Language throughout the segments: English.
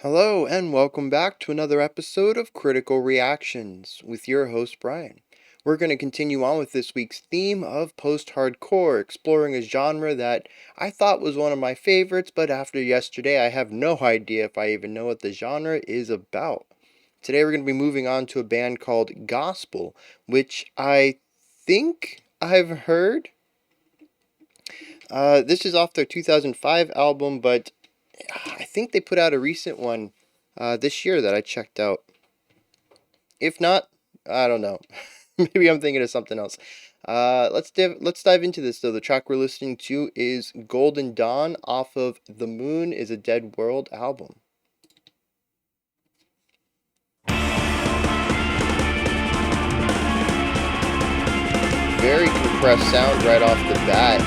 Hello, and welcome back to another episode of Critical Reactions with your host, Bryan. We're going to continue on with this week's theme of post-hardcore, exploring a genre that I thought was one of my favorites, but after yesterday, I have no idea if I even know what the genre is about. Today, we're going to be moving on to a band called Gospel, which I think I've heard. This is off their 2005 album, but I think they put out a recent one this year that I checked out. If not, I don't know. Maybe I'm thinking of something else. Let's dive into this though. The track we're listening to is Golden Dawn off of The Moon is a Dead World album. Very compressed sound right off the bat.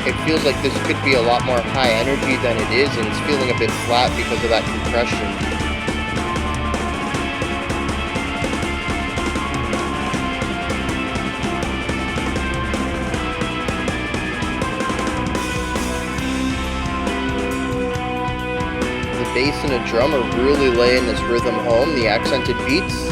It feels like this could be a lot more high energy than it is, and it's feeling a bit flat because of that compression. The bass and a drum are really laying this rhythm home, the accented beats.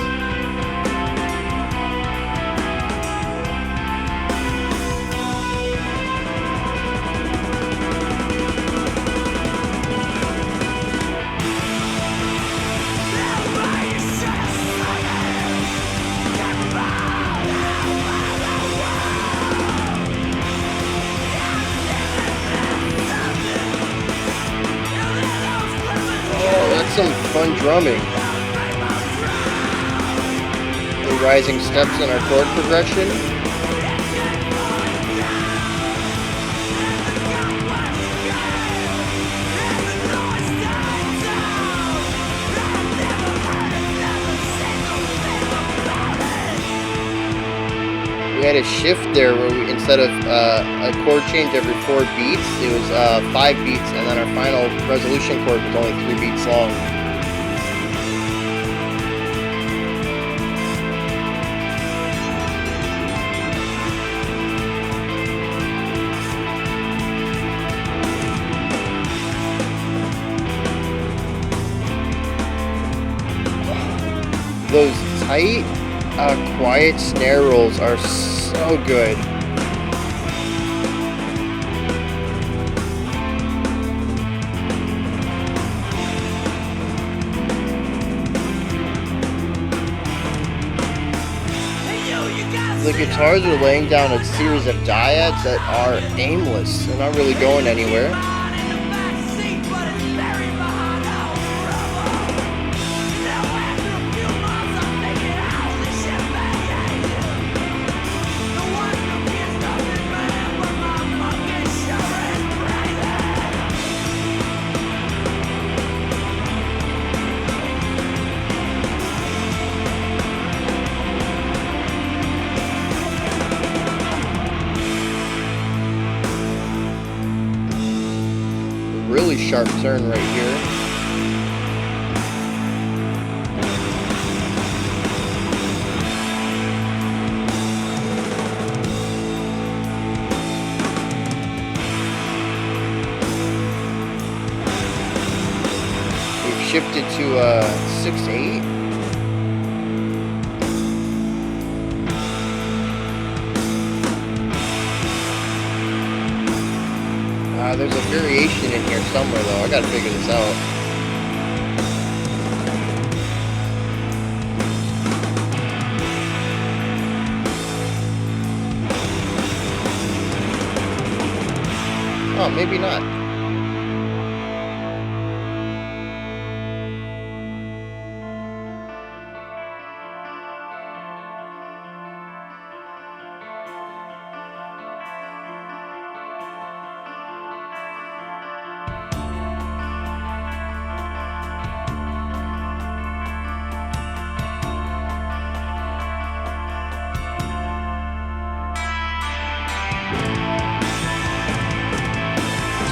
Some fun drumming. The rising steps in our chord progression. We had a shift there where we, instead of a chord change every 4 beats, it was 5 beats, and then our final resolution chord was only 3 beats long. Those tight, quiet snare rolls are so good. The guitars are laying down a series of dyads that are aimless. They're not really going anywhere. Really sharp turn right here. We've shifted to 6/8. There's a variation in here somewhere though. I gotta figure this out. Oh, maybe not.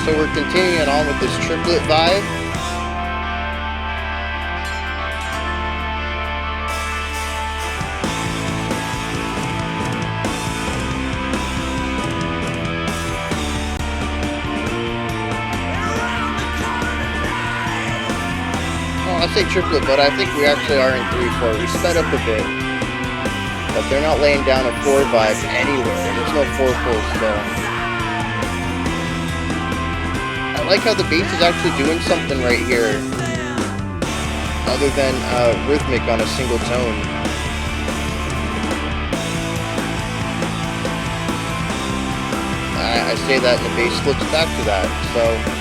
So we're continuing on with this triplet vibe. say triplet, but I think we actually are in 3/4. We sped up a bit, but they're not laying down a 4 vibe anywhere. There's no 4 pulls still. I like how the bass is actually doing something right here, other than rhythmic on a single tone. I say that and the bass flips back to that, so...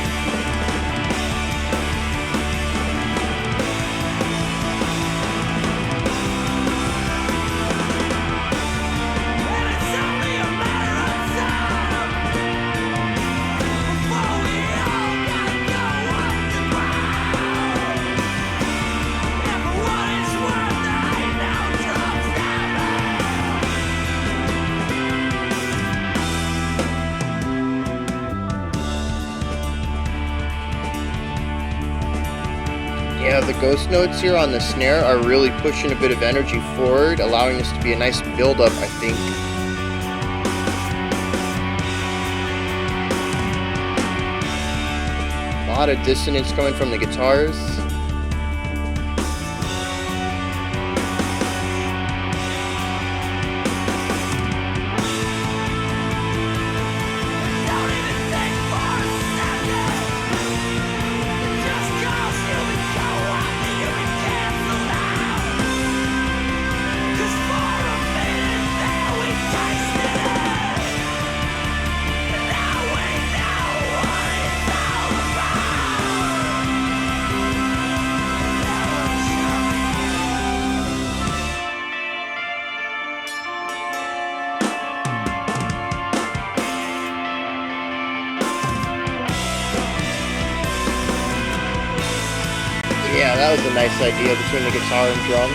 Yeah, the ghost notes here on the snare are really pushing a bit of energy forward, allowing this to be a nice build-up, I think. A lot of dissonance coming from the guitars. Yeah, that was a nice idea between the guitar and drum.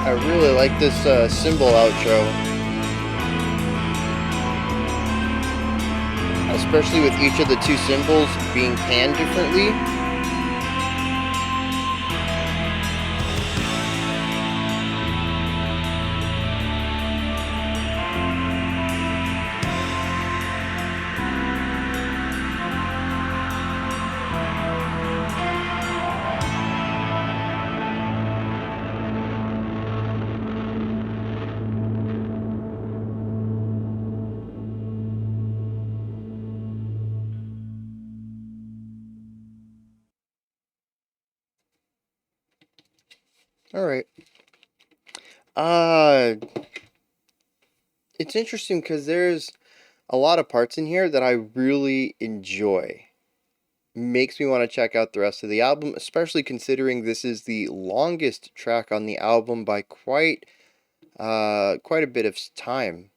I really like this cymbal outro, especially with each of the two cymbals being panned differently. All right. It's interesting because there's a lot of parts in here that I really enjoy. makes me want to check out the rest of the album, especially considering this is the longest track on the album by quite a bit of time.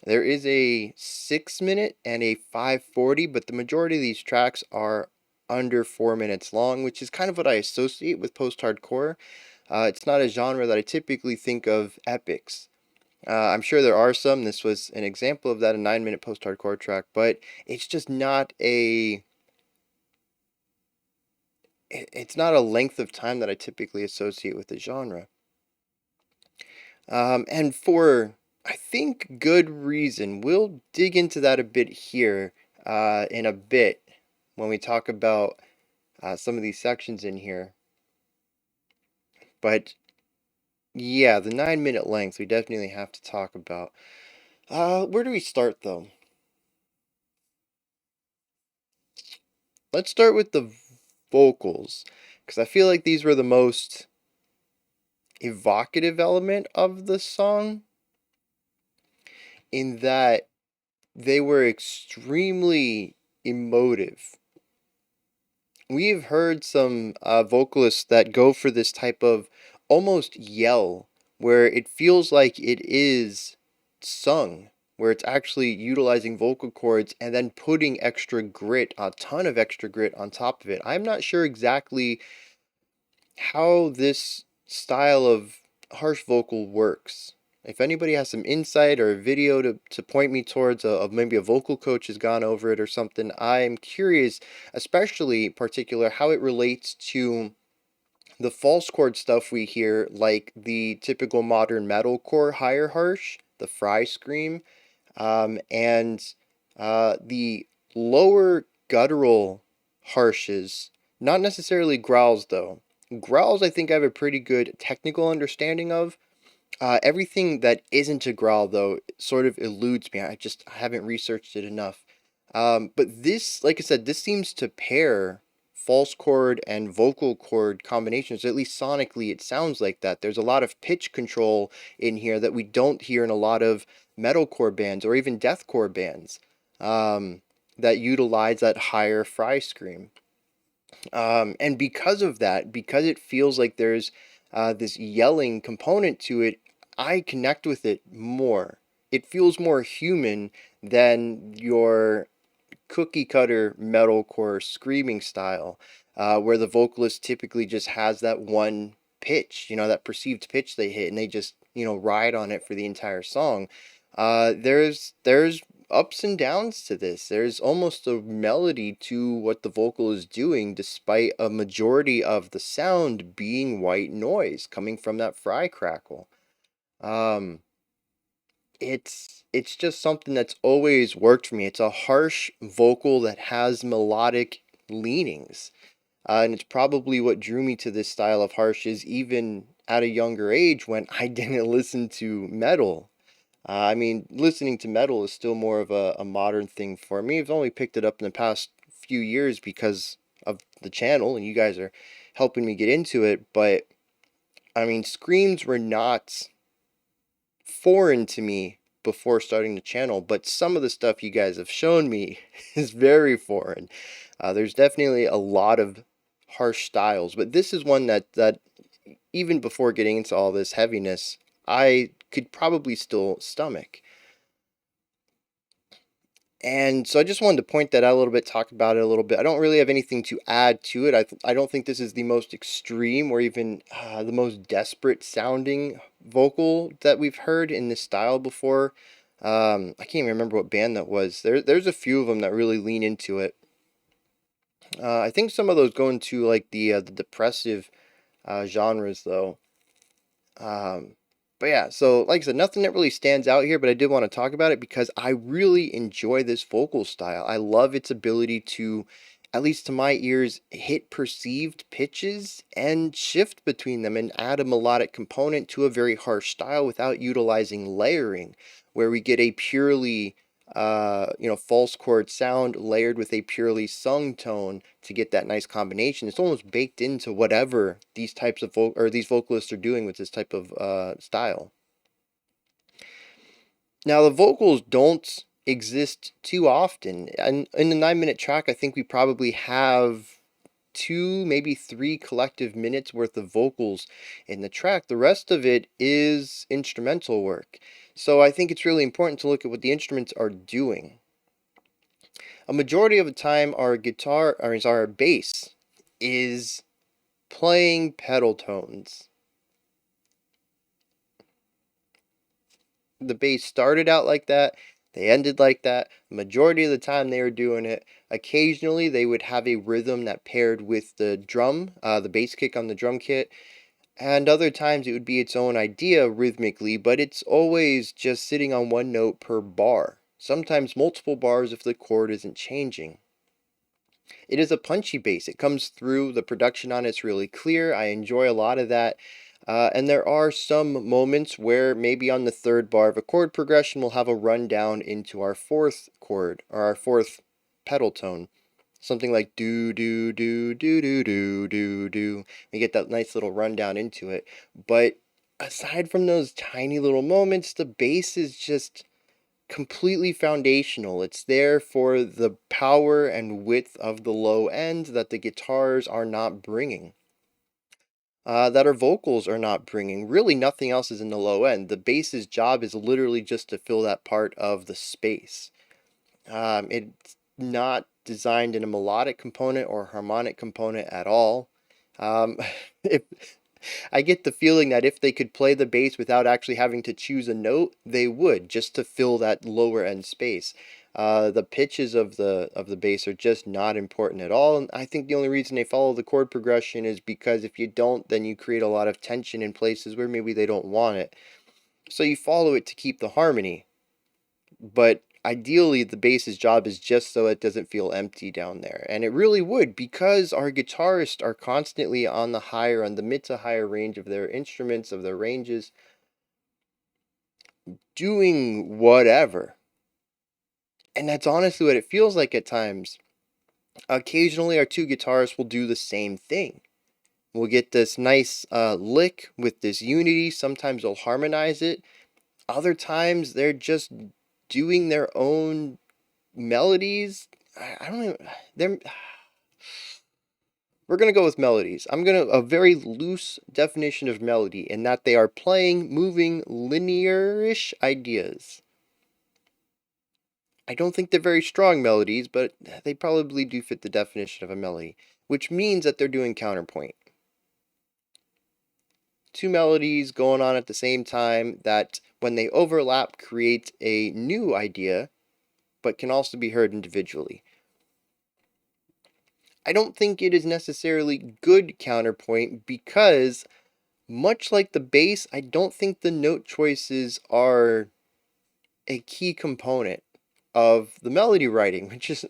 There is a 6 minute and a 5:40, but the majority of these tracks are under 4 minutes long, which is kind of what I associate with post-hardcore. It's not a genre that I typically think of epics. I'm sure there are some. This was an example of that, a 9 minute post-hardcore track, but it's just not a it's not a length of time that I typically associate with the genre. And for, I think, good reason. We'll dig into that a bit here in a bit when we talk about some of these sections in here. But yeah, the 9 minute length we definitely have to talk about. Where do we start though? Let's start with the vocals, because I feel like these were the most evocative element of the song, in that they were extremely emotive. We've heard some vocalists that go for this type of almost yell, where it feels like it is sung, where it's actually utilizing vocal cords and then putting extra grit, a ton of extra grit on top of it. I'm not sure exactly how this style of harsh vocal works. If anybody has some insight or a video to point me towards, of maybe a vocal coach has gone over it or something, I'm curious, especially particular, how it relates to the false chord stuff we hear, like the typical modern metalcore higher harsh, the fry scream, and the lower guttural harshes, not necessarily growls though. Growls, I think I have a pretty good technical understanding of. Everything that isn't a growl, though, sort of eludes me. I haven't researched it enough. But this, like I said, this seems to pair false chord and vocal chord combinations. At least sonically, it sounds like that. There's a lot of pitch control in here that we don't hear in a lot of metalcore bands or even deathcore bands that utilize that higher fry scream. And because of that, because it feels like there's this yelling component to it, I connect with it more. It feels more human than your cookie cutter metalcore screaming style, where the vocalist typically just has that one pitch, that perceived pitch they hit, and they just, ride on it for the entire song. There's ups and downs to this. There's almost a melody to what the vocal is doing, despite a majority of the sound being white noise coming from that fry crackle. Um, it's just something that's always worked for me. It's a harsh vocal that has melodic leanings. And it's probably what drew me to this style of harshes even at a younger age when I didn't listen to metal. I mean, listening to metal is still more of a modern thing for me. I've only picked it up in the past few years because of the channel, and you guys are helping me get into it. But I mean, screams were not foreign to me before starting the channel, but some of the stuff you guys have shown me is very foreign. There's definitely a lot of harsh styles, but this is one that even before getting into all this heaviness, I could probably still stomach. And so I just wanted to point that out a little bit, talk about it a little bit. I don't really have anything to add to it. I don't think this is the most extreme or even the most desperate sounding vocal that we've heard in this style before. I can't even remember what band that was. There's a few of them that really lean into it. I think some of those go into like the depressive genres though. Um, but yeah, so like I said, nothing that really stands out here, but I did want to talk about it because I really enjoy this vocal style. I love its ability to, at least to my ears, hit perceived pitches and shift between them and add a melodic component to a very harsh style without utilizing layering, where we get a purely false chord sound layered with a purely sung tone to get that nice combination. It's almost baked into whatever these types of these vocalists are doing with this type of style. Now the vocals don't exist too often. And in a 9-minute track, I think we probably have 2, maybe 3 collective minutes worth of vocals in the track. The rest of it is instrumental work. So I think it's really important to look at what the instruments are doing. A majority of the time, our bass is playing pedal tones. The bass started out like that, they ended like that. The majority of the time they were doing it. Occasionally they would have a rhythm that paired with the drum, the bass kick on the drum kit, and other times it would be its own idea rhythmically, but it's always just sitting on one note per bar. Sometimes multiple bars if the chord isn't changing. It is a punchy bass. It comes through. The production on it's really clear. I enjoy a lot of that. And there are some moments where maybe on the third bar of a chord progression, we'll have a rundown into our fourth chord or our fourth pedal tone. Something like do, do, do, do, do, do, do, do. We get that nice little rundown into it. But aside from those tiny little moments, the bass is just completely foundational. It's there for the power and width of the low end that the guitars are not bringing. That our vocals are not bringing. Really, nothing else is in the low end. The bass's job is literally just to fill that part of the space. It's not designed in a melodic component or harmonic component at all. Um, if I get the feeling that if they could play the bass without actually having to choose a note, they would, just to fill that lower end space. The pitches of the bass are just not important at all. And I think the only reason they follow the chord progression is because if you don't, then you create a lot of tension in places where maybe they don't want it. So you follow it to keep the harmony. But ideally, the bass's job is just so it doesn't feel empty down there. And it really would, because our guitarists are constantly on the mid to higher range of their instruments, of their ranges, doing whatever. And that's honestly what it feels like at times. Occasionally, our two guitarists will do the same thing. We'll get this nice lick with this unity. Sometimes they'll harmonize it. Other times, they're just doing their own melodies. I don't even. They're. We're gonna go with melodies. I'm gonna a very loose definition of melody in that they are playing, moving, linear-ish ideas. I don't think they're very strong melodies, but they probably do fit the definition of a melody, which means that they're doing counterpoint. Two melodies going on at the same time that, when they overlap, create a new idea, but can also be heard individually. I don't think it is necessarily good counterpoint because, much like the bass, I don't think the note choices are a key component of the melody writing, which is,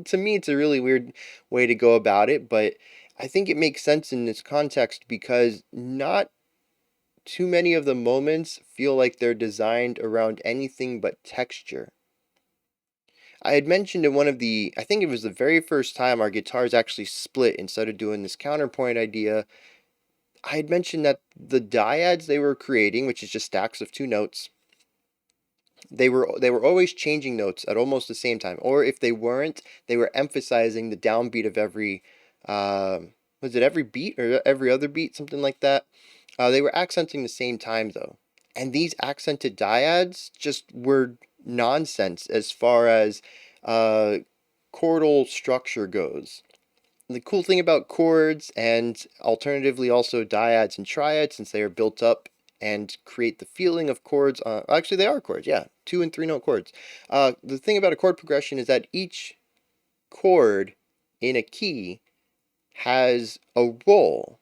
to me, it's a really weird way to go about it, but I think it makes sense in this context because not too many of the moments feel like they're designed around anything but texture. I had mentioned in I think it was the very first time our guitars actually split instead of doing this counterpoint idea. I had mentioned that the dyads they were creating, which is just stacks of two notes, they were always changing notes at almost the same time, or if they weren't, they were emphasizing the downbeat of every was it every beat or every other beat, something like that. They were accenting the same time though, and these accented dyads just were nonsense as far as uh, chordal structure goes. The cool thing about chords, and alternatively also dyads and triads, since they are built up and create the feeling of chords, actually they are chords, yeah, 2 and 3 note chords. The thing about a chord progression is that each chord in a key has a role.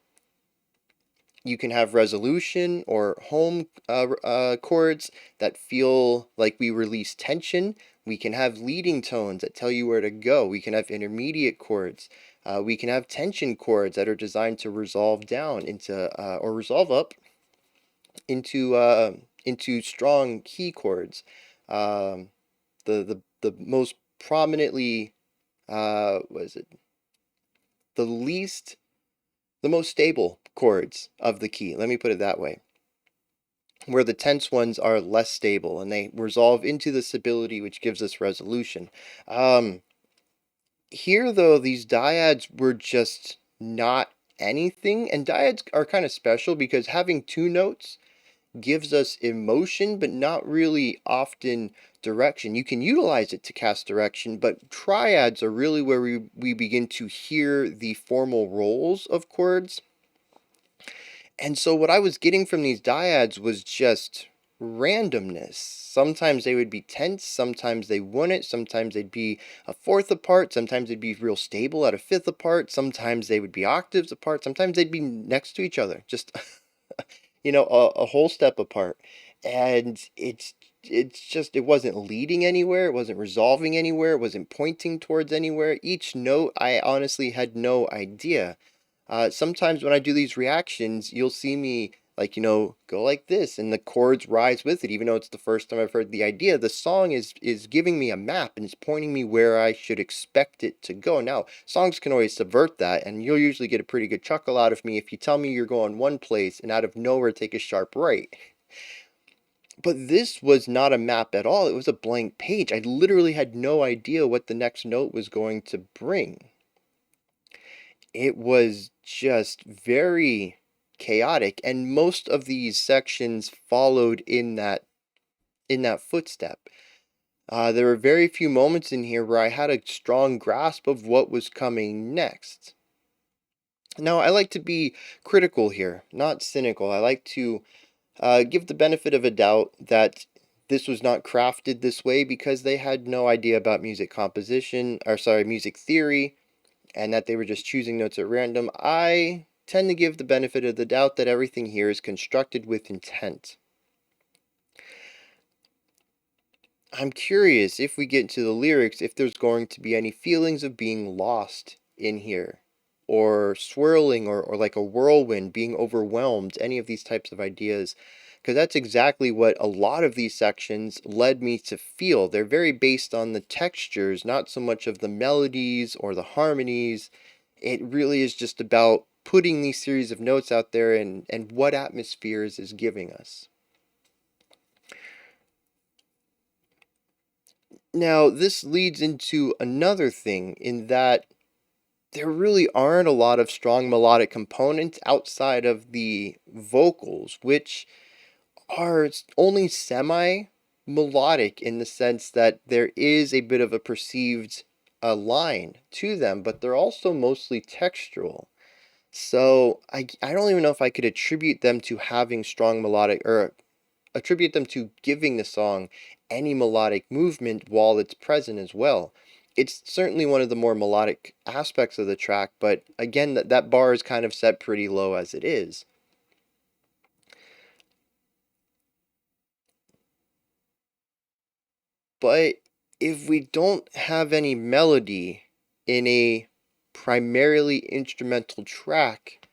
You can have resolution or home chords that feel like we release tension. We can have leading tones that tell you where to go. We can have intermediate chords. We can have tension chords that are designed to resolve down into or resolve up into strong key chords. Um, the most prominently what is it? The least the most stable chords of the key. Let me put it that way. where the tense ones are less stable and they resolve into the stability, which gives us resolution. Um, Here, though, these dyads were just not anything, and dyads are kind of special because having two notes gives us emotion, but not really often direction. You can utilize it to cast direction, but triads are really where we begin to hear the formal roles of chords. And so what I was getting from these dyads was just randomness. Sometimes they would be tense, sometimes they wouldn't, sometimes they'd be a fourth apart, sometimes they'd be real stable at a fifth apart, sometimes they would be octaves apart, sometimes they'd be next to each other, just a whole step apart. And it's just it wasn't leading anywhere, it wasn't resolving anywhere, it wasn't pointing towards anywhere. Each note I honestly had no idea. Sometimes when I do these reactions, you'll see me like, go like this and the chords rise with it, even though it's the first time I've heard the idea. The song is giving me a map and it's pointing me where I should expect it to go. Now, songs can always subvert that, and you'll usually get a pretty good chuckle out of me if you tell me you're going one place and out of nowhere take a sharp right. But this was not a map at all. It was a blank page. I literally had no idea what the next note was going to bring. It was just very chaotic, and most of these sections followed in that footstep. There were very few moments in here where I had a strong grasp of what was coming next. Now, I like to be critical here, not cynical. I like to give the benefit of a doubt that this was not crafted this way because they had no idea about music composition, or sorry, music theory, and that they were just choosing notes at random. I tend to give the benefit of the doubt that everything here is constructed with intent. I'm curious if we get into the lyrics if there's going to be any feelings of being lost in here, or swirling, or like a whirlwind, being overwhelmed, any of these types of ideas. Because that's exactly what a lot of these sections led me to feel. They're very based on the textures, not so much of the melodies or the harmonies. It really is just about putting these series of notes out there and what atmospheres is giving us. Now, this leads into another thing in that there really aren't a lot of strong melodic components outside of the vocals, which are only semi melodic in the sense that there is a bit of a perceived line to them, but they're also mostly textural. So I don't even know if I could attribute them to having strong melodic, or attribute them to giving the song any melodic movement while it's present as well. It's certainly one of the more melodic aspects of the track, but again, that bar is kind of set pretty low as it is. But if we don't have any melody in a primarily instrumental track,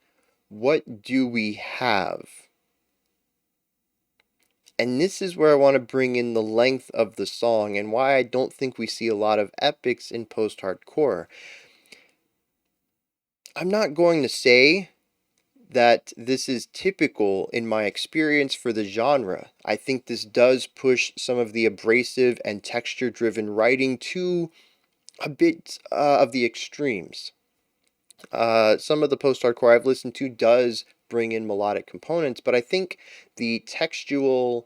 what do we have? And this is where I want to bring in the length of the song and why I don't think we see a lot of epics in post-hardcore. I'm not going to say that this is typical in my experience for the genre. I think this does push some of the abrasive and texture-driven writing to a bit of the extremes. Some of the post-hardcore I've listened to does bring in melodic components, but I think the textural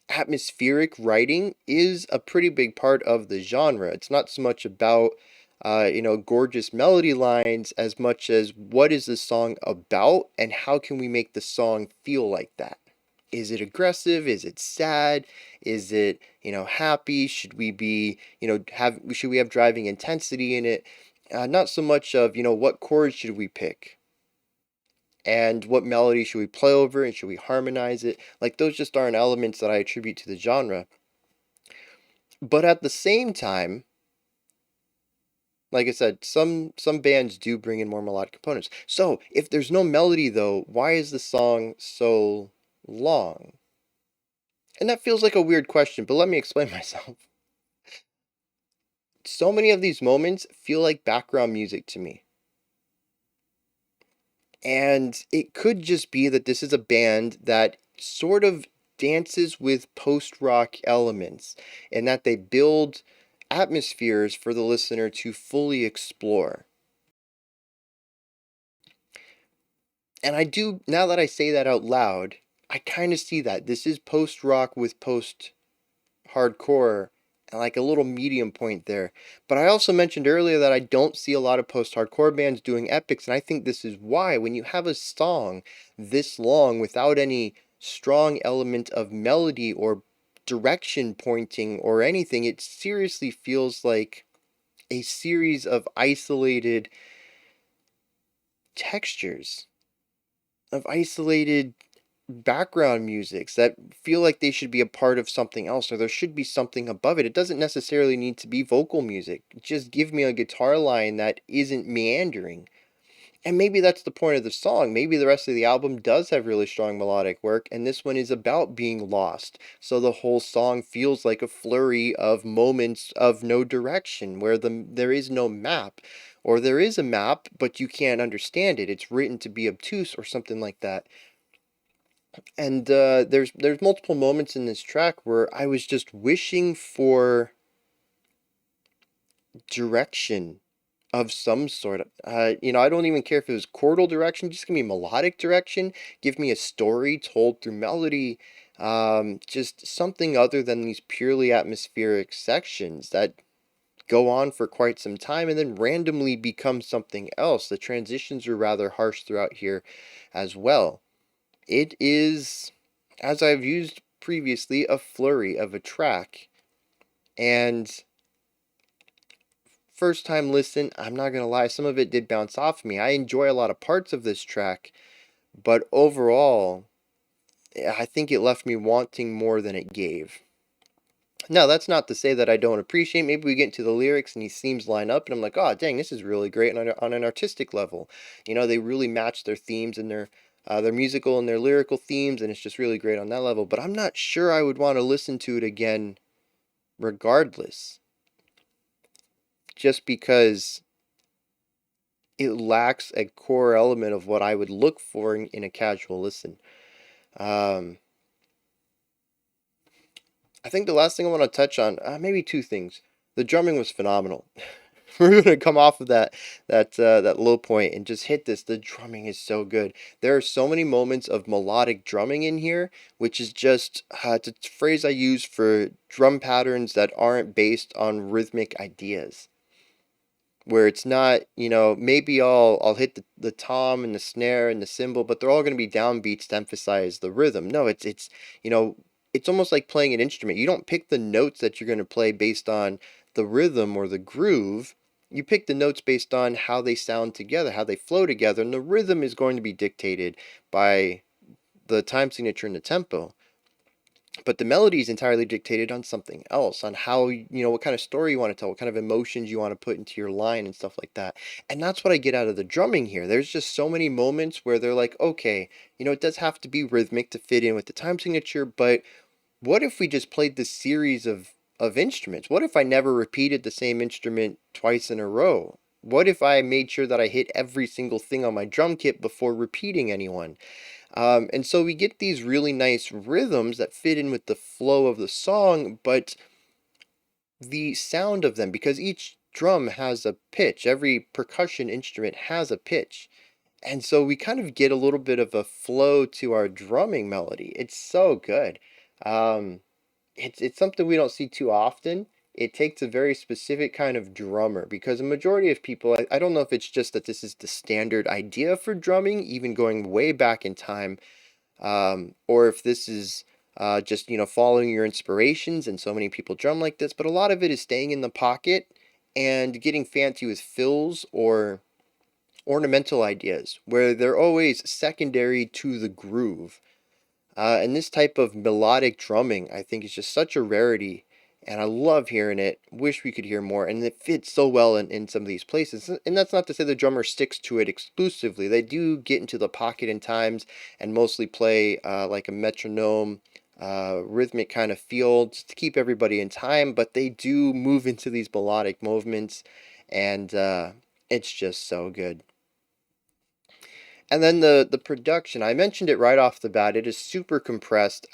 atmospheric writing is a pretty big part of the genre. It's not so much about gorgeous melody lines as much as what is the song about and how can we make the song feel like that. Is it aggressive? Is it sad? Is it, happy? Should we be, should we have driving intensity in it? Not so much of, what chords should we pick? And what melody should we play over, and should we harmonize it? Like, those just aren't elements that I attribute to the genre. But at the same time, like I said, some bands do bring in more melodic components. So if there's no melody though, why is the song so long? And that feels like a weird question, but let me explain myself. So many of these moments feel like background music to me. And it could just be that this is a band that sort of dances with post-rock elements and that they build atmospheres for the listener to fully explore. And I do, now that I say that out loud, I kind of see that. This is post-rock with post-hardcore, like a little medium point there. But I also mentioned earlier that I don't see a lot of post-hardcore bands doing epics, and I think this is why. When you have a song this long without any strong element of melody or direction pointing or anything, it seriously feels like a series of isolated textures, of isolated background musics that feel like they should be a part of something else, or there should be something above it. It doesn't necessarily need to be vocal music. Just give me a guitar line that isn't meandering. And maybe that's the point of the song. Maybe the rest of the album does have really strong melodic work, and this one is about being lost. So the whole song feels like a flurry of moments of no direction, where there is no map. Or there is a map, but you can't understand it. It's written to be obtuse or something like that. And there's multiple moments in this track where I was just wishing for direction of some sort. I don't even care if it was chordal direction. Just give me melodic direction. Give me a story told through melody. Just something other than these purely atmospheric sections that go on for quite some time and then randomly become something else. The transitions are rather harsh throughout here as well. It is, as I've used previously, a flurry of a track. And first time listen, I'm not going to lie, some of it did bounce off me. I enjoy a lot of parts of this track, but overall, I think it left me wanting more than it gave. Now, that's not to say that I don't appreciate. Maybe we get into the lyrics and these themes line up, and I'm like, oh, dang, this is really great on an artistic level. They really match their themes and their musical and their lyrical themes, and it's just really great on that level. But I'm not sure I would want to listen to it again regardless, just because it lacks a core element of what I would look for in a casual listen. Um, I think the last thing I want to touch on, maybe two things. The drumming was phenomenal. We're gonna come off of that low point and just hit this. The drumming is so good. There are so many moments of melodic drumming in here, which is just it's a phrase I use for drum patterns that aren't based on rhythmic ideas, where it's not, maybe I'll hit the tom and the snare and the cymbal, but they're all going to be downbeats to emphasize the rhythm. No, you know, it's almost like playing an instrument. You don't pick the notes that you're going to play based on the rhythm or the groove. You pick the notes based on how they sound together, how they flow together, and the rhythm is going to be dictated by the time signature and the tempo. But the melody is entirely dictated on something else, on how, what kind of story you want to tell, what kind of emotions you want to put into your line and stuff like that. And that's what I get out of the drumming here. There's just so many moments where they're like, okay, it does have to be rhythmic to fit in with the time signature, but what if we just played this series of instruments? What if I never repeated the same instrument twice in a row? What if I made sure that I hit every single thing on my drum kit before repeating anyone? And so we get these really nice rhythms that fit in with the flow of the song, but the sound of them, because each drum has a pitch, every percussion instrument has a pitch. And so we kind of get a little bit of a flow to our drumming melody. It's so good. Um, it's something we don't see too often. It takes a very specific kind of drummer because a majority of people, I don't know if it's just that this is the standard idea for drumming, even going way back in time, or if this is just following your inspirations and so many people drum like this, but a lot of it is staying in the pocket and getting fancy with fills or ornamental ideas where they're always secondary to the groove. And this type of melodic drumming, I think, is just such a rarity, and I love hearing it. Wish we could hear more, and it fits so well in some of these places. And that's not to say the drummer sticks to it exclusively. They do get into the pocket in times and mostly play like a metronome, rhythmic kind of feel just to keep everybody in time, but they do move into these melodic movements, and it's just so good. And then the production, I mentioned it right off the bat. It is super compressed.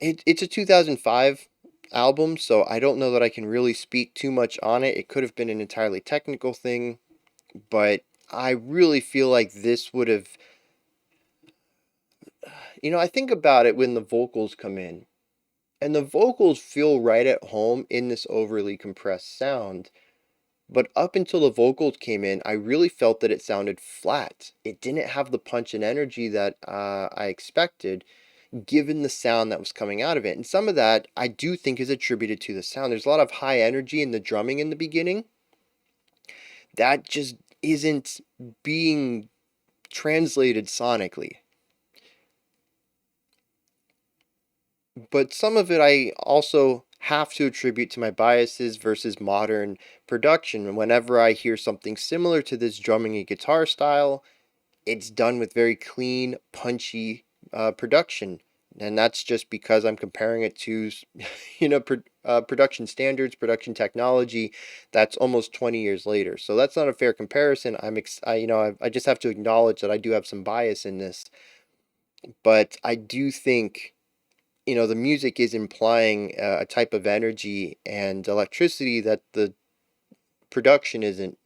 It's a 2005 album, so I don't know that I can really speak too much on it. It could have been an entirely technical thing, but I really feel like this would have, I think about it when the vocals come in, and the vocals feel right at home in this overly compressed sound. But up until the vocals came in, I really felt that it sounded flat. It didn't have the punch and energy that I expected, given the sound that was coming out of it. And some of that I do think is attributed to the sound. There's a lot of high energy in the drumming in the beginning that just isn't being translated sonically. But some of it I also have to attribute to my biases versus modern production. Whenever I hear something similar to this drumming and guitar style, it's done with very clean, punchy production. And that's just because I'm comparing it to, production standards, production technology. That's almost 20 years later. So that's not a fair comparison. I just have to acknowledge that I do have some bias in this. But I do think, the music is implying a type of energy and electricity that the production isn't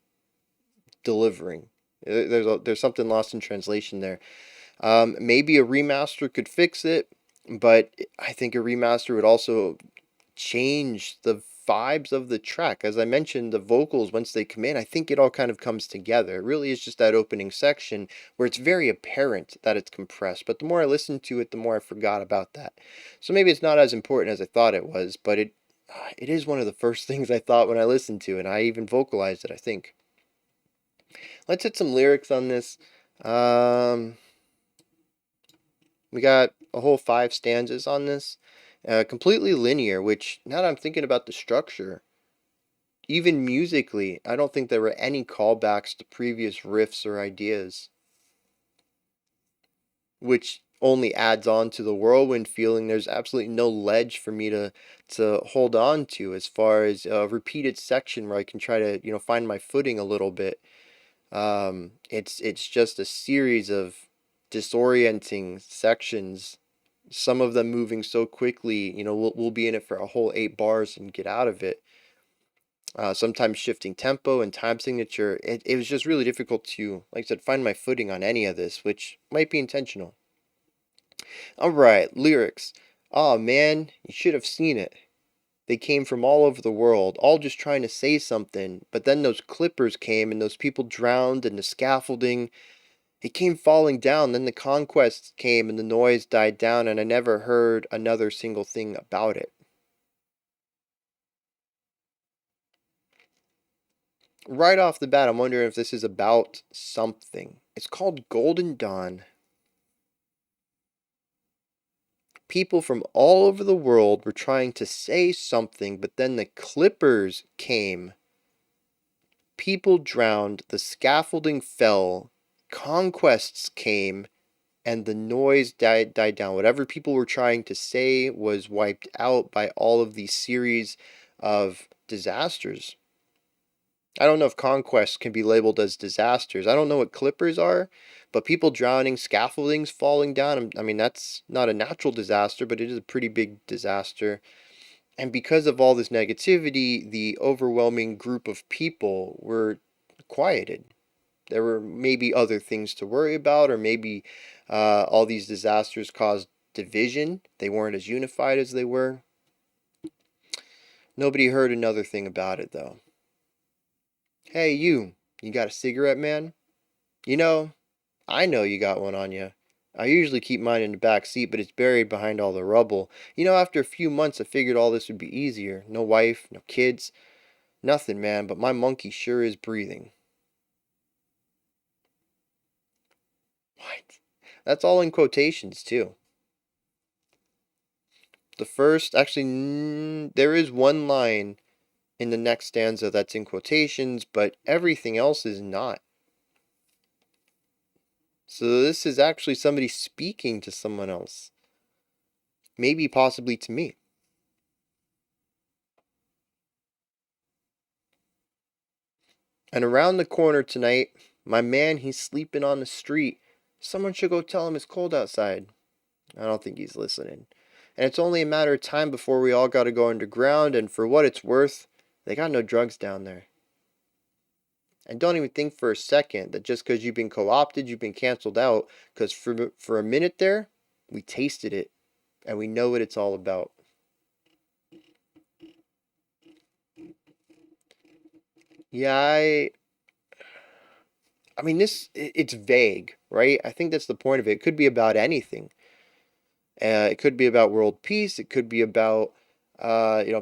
delivering. There's something lost in translation there. Maybe a remaster could fix it, but I think a remaster would also change the vibes of the track. As I mentioned, the vocals, once they come in, I think it all kind of comes together. It really is just that opening section where it's very apparent that it's compressed. But the more I listened to it, the more I forgot about that. So maybe it's not as important as I thought it was, but it is one of the first things I thought when I listened to it, and I even vocalized it, I think. Let's hit some lyrics on this. We got a whole 5 stanzas on this. Completely linear, which, now that I'm thinking about the structure, even musically, I don't think there were any callbacks to previous riffs or ideas, which only adds on to the whirlwind feeling. There's absolutely no ledge for me to hold on to as far as a repeated section where I can try to, find my footing a little bit. It's just a series of disorienting sections, some of them moving so quickly, we'll be in it for a whole 8 bars and get out of it. Sometimes shifting tempo and time signature. It was just really difficult to, like I said, find my footing on any of this, which might be intentional. All right, lyrics. Oh man, you should have seen it. They came from all over the world, all just trying to say something, but then those clippers came and those people drowned and the scaffolding. It came falling down, then the conquest came and the noise died down, and I never heard another single thing about it. Right off the bat, I'm wondering if this is about something. It's called Golden Dawn. People from all over the world were trying to say something, but then the clippers came. People drowned, the scaffolding fell, conquests came, and the noise died down. Whatever people were trying to say was wiped out by all of these series of disasters. I don't know if conquests can be labeled as disasters. I don't know what clippers are, but people drowning, scaffoldings falling down. I mean, that's not a natural disaster, but it is a pretty big disaster. And because of all this negativity, the overwhelming group of people were quieted. There were maybe other things to worry about, or maybe all these disasters caused division. They weren't as unified as they were. Nobody heard another thing about it, though. Hey, you got a cigarette, man? You know, I know you got one on you. I usually keep mine in the back seat, but it's buried behind all the rubble. After a few months, I figured all this would be easier. No wife, no kids, nothing, man, but my monkey sure is breathing. What? That's all in quotations, too. The first, actually, there is one line in the next stanza that's in quotations, but everything else is not. So this is actually somebody speaking to someone else. Maybe possibly to me. And around the corner tonight, My man, he's sleeping on the street. Someone should go tell him it's cold outside. I don't think he's listening. And it's only a matter of time before we all got to go underground, and for what it's worth, they got no drugs down there. And don't even think for a second that just because you've been co-opted, you've been canceled out, because for a minute there, we tasted it, and we know what it's all about. Yeah, I mean, it's vague, right? I think that's the point of it. It could be about anything. It could be about world peace. It could be about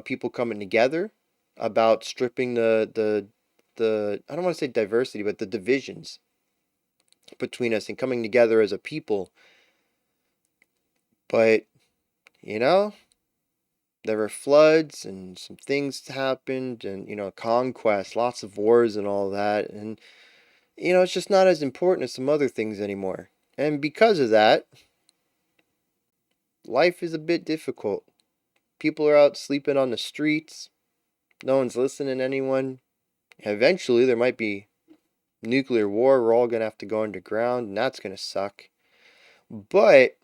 people coming together, about stripping the I don't want to say diversity, but the divisions between us and coming together as a people. But you know, there were floods and some things happened, and conquest, lots of wars and all that, and it's just not as important as some other things anymore. And because of that, life is a bit difficult. People are out sleeping on the streets. No one's listening to anyone. Eventually, there might be nuclear war. We're all going to have to go underground, and that's going to suck. But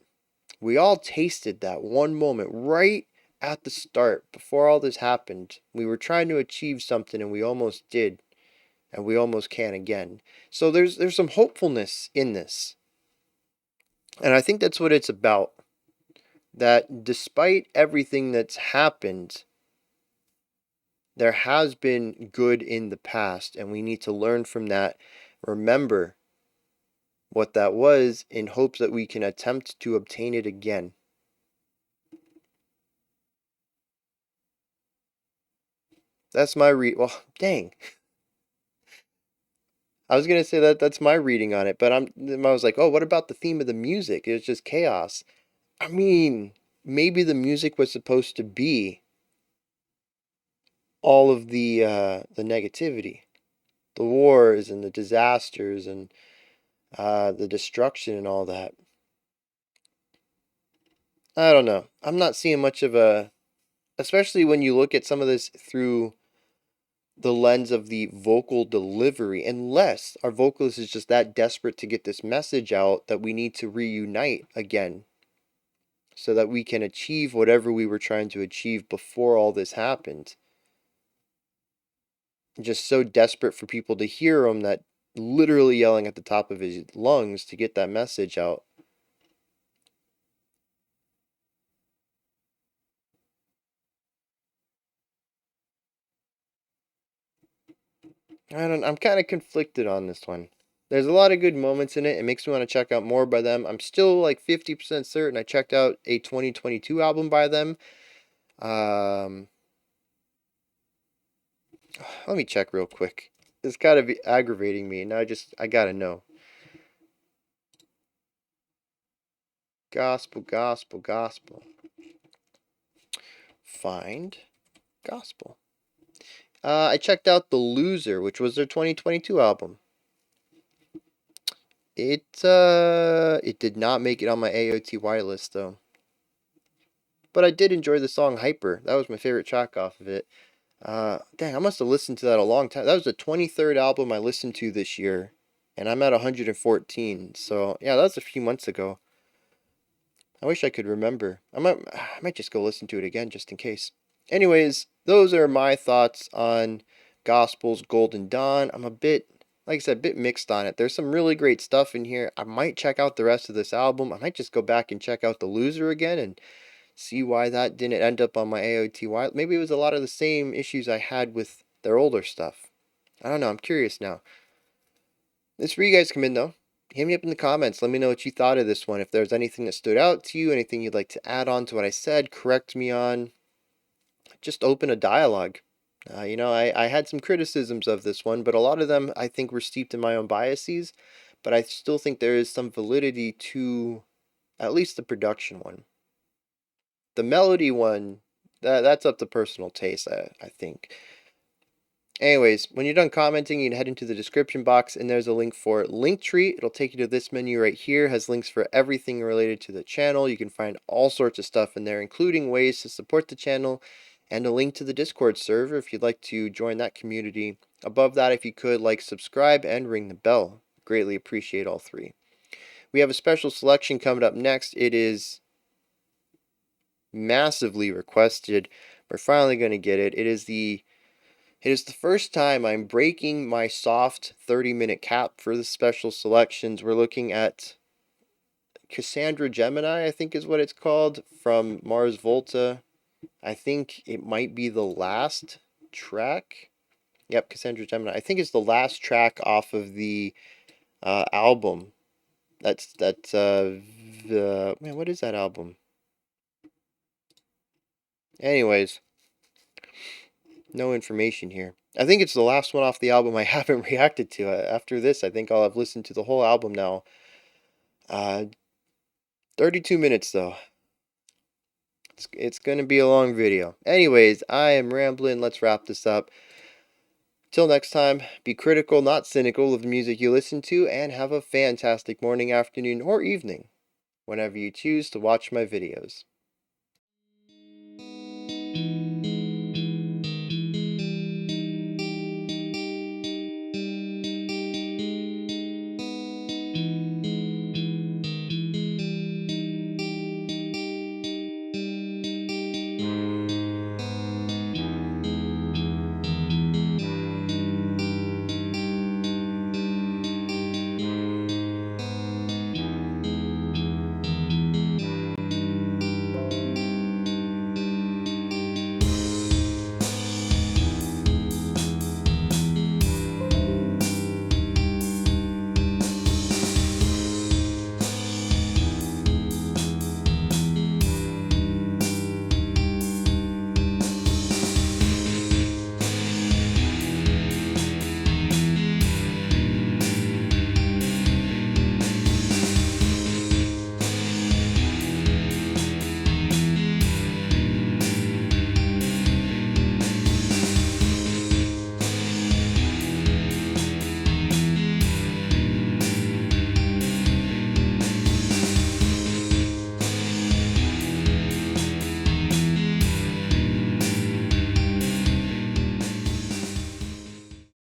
we all tasted that one moment right at the start, before all this happened. We were trying to achieve something, and we almost did, and we almost can again. So there's some hopefulness in this. And I think that's what it's about. That despite everything that's happened, there has been good in the past, and we need to learn from that. Remember what that was in hopes that we can attempt to obtain it again. That's my well, dang. I was gonna say that's my reading on it, but I was like, oh, what about the theme of the music? It was just chaos. I mean, maybe the music was supposed to be all of the negativity, the wars and the disasters and the destruction and all that. I don't know. I'm not seeing much of a, especially when you look at some of this through the lens of the vocal delivery, unless our vocalist is just that desperate to get this message out that we need to reunite again so that we can achieve whatever we were trying to achieve before all this happened. Just so desperate for people to hear him that literally yelling at the top of his lungs to get that message out. I'm kind of conflicted on this one. There's a lot of good moments in it. It makes me want to check out more by them. I'm still like 50% certain I checked out a 2022 album by them. Um, Let me check real quick. It's gotta be aggravating me. Now I gotta know. Gospel, gospel, gospel. Find gospel. I checked out The Loser, which was their 2022 album. It did not make it on my AOTY list though. But I did enjoy the song Hyper. That was my favorite track off of it. Dang, I must have listened to that a long time. That was the 23rd album I listened to this year, and I'm at 114. So yeah, that was a few months ago. I wish I could remember. I might just go listen to it again just in case. Anyways, those are my thoughts on Gospel's Golden Dawn. I'm a bit, like I said, a bit mixed on it. There's some really great stuff in here. I might check out the rest of this album. I might just go back and check out The Loser again and see why that didn't end up on my AOTY. Maybe it was a lot of the same issues I had with their older stuff. I don't know. I'm curious now. This is where you guys come in, though. Hit me up in the comments. Let me know what you thought of this one. If there's anything that stood out to you, anything you'd like to add on to what I said, correct me on, just open a dialogue. I had some criticisms of this one, but a lot of them I think were steeped in my own biases. But I still think there is some validity to at least the production one. The melody one, that's up to personal taste, I think. Anyways, when you're done commenting, you can head into the description box and there's a link for Linktree. It'll take you to this menu right here. It has links for everything related to the channel. You can find all sorts of stuff in there, including ways to support the channel and a link to the Discord server if you'd like to join that community. Above that, if you could, like, subscribe and ring the bell. greatly appreciate all three. We have a special selection coming up next. It is massively requested. We're finally going to get it. It is the first time I'm breaking my soft 30-minute cap for the special selections. We're looking at Cassandra Gemini, I think is what it's called, from Mars Volta. I think it might be the last track. Yep, Cassandra Gemini. I think it's the last track off of the album. That's man, what is that album? Anyways, no information here. I think it's the last one off the album I haven't reacted to. After this, I think I'll have listened to the whole album now. 32 minutes though. It's going to be a long video. Anyways, I am rambling. Let's wrap this up. Till next time, be critical, not cynical of the music you listen to, and have a fantastic morning, afternoon, or evening whenever you choose to watch my videos.